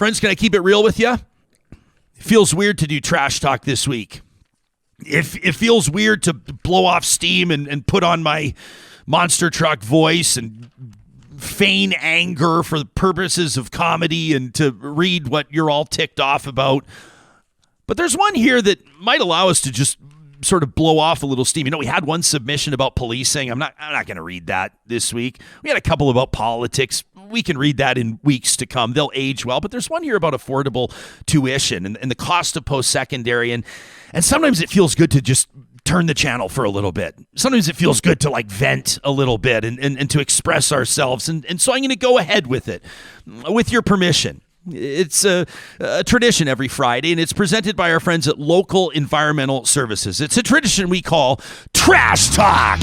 Friends, can I keep it real with you? It feels weird to do trash talk this week. It feels weird to blow off steam and put on my monster truck voice and feign anger for the purposes of comedy and to read what you're all ticked off about. But there's one here that might allow us to just sort of blow off a little steam. We had one submission about policing. I'm not going to read that this week. We had a couple about politics. We can read that in weeks to come. They'll age well. But there's one here about affordable tuition and the cost of post-secondary. And sometimes it feels good to just turn the channel for a little bit. Sometimes it feels good to vent a little bit and to express ourselves. And so I'm going to go ahead with it, with your permission. It's a tradition every Friday, and it's presented by our friends at Local Environmental Services. It's a tradition we call Trash Talk.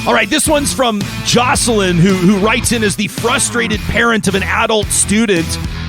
All right, this one's from Jocelyne, who writes in as the frustrated parent of an adult student.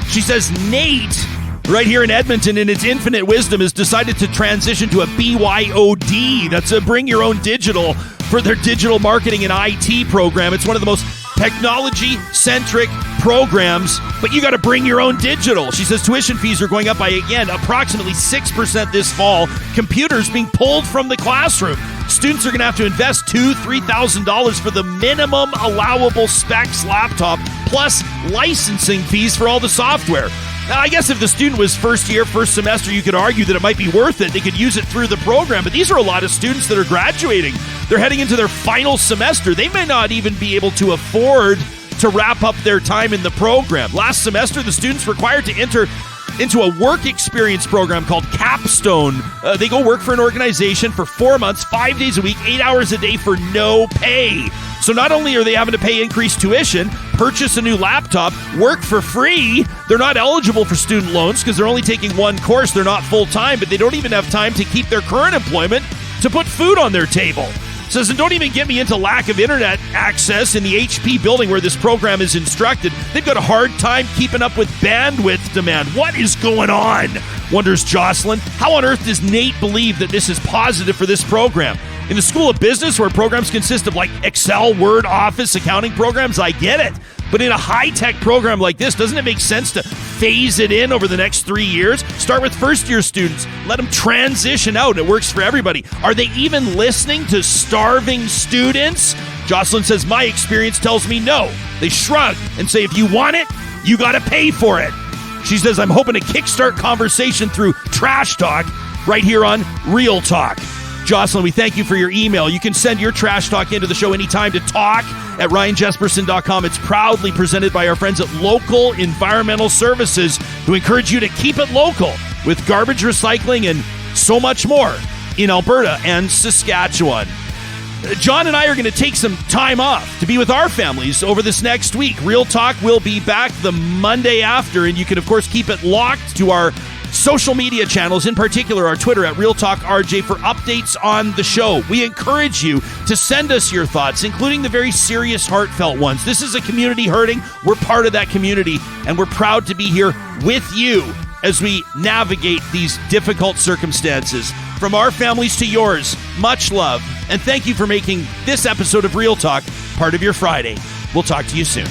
She says, Nate, right here in Edmonton, in its infinite wisdom, has decided to transition to a BYOD. That's a Bring Your Own Digital for their digital marketing and IT program. It's one of the most technology-centric programs, but you got to bring your own digital. She says tuition fees are going up by, again, approximately 6% this fall. Computers being pulled from the classroom. Students are going to have to invest $2,000, $3,000 for the minimum allowable specs laptop, plus licensing fees for all the software. Now, I guess if the student was first year, first semester, you could argue that it might be worth it. They could use it through the program. But these are a lot of students that are graduating. They're heading into their final semester. They may not even be able to afford to wrap up their time in the program. Last semester, the students required to enter into a work experience program called Capstone. They go work for an organization for 4 months, 5 days a week, 8 hours a day for no pay. So not only are they having to pay increased tuition, purchase a new laptop, work for free, they're not eligible for student loans because they're only taking one course. They're not full-time, but they don't even have time to keep their current employment to put food on their table. Says, and don't even get me into lack of internet access in the HP building where this program is instructed. They've got a hard time keeping up with bandwidth demand. What is going on? Wonders Jocelyne. How on earth does Nate believe that this is positive for this program? In the School of Business, where programs consist of Excel, Word, Office, accounting programs, I get it. But in a high-tech program like this, doesn't it make sense to phase it in over the next 3 years? Start with first-year students. Let them transition out. It works for everybody. Are they even listening to starving students? Jocelyne says, my experience tells me no. They shrug and say, if you want it, you got to pay for it. She says, I'm hoping to kickstart conversation through Trash Talk right here on Real Talk. Jocelyne, we thank you for your email. You can send your trash talk into the show anytime to talk@ryanjesperson.com. It's proudly presented by our friends at Local Environmental Services, who encourage you to keep it local with garbage recycling and so much more in Alberta and Saskatchewan. John and I are going to take some time off to be with our families over this next week. Real Talk will be back the Monday after, and you can, of course, keep it locked to our social media channels, in particular our Twitter at RealTalkRJ, for updates on the show. We encourage you to send us your thoughts, including the very serious, heartfelt ones. This is a community hurting. We're part of that community, and we're proud to be here with you as we navigate these difficult circumstances. From our families to yours, much love, and thank you for making this episode of Real Talk part of your Friday. We'll talk to you soon.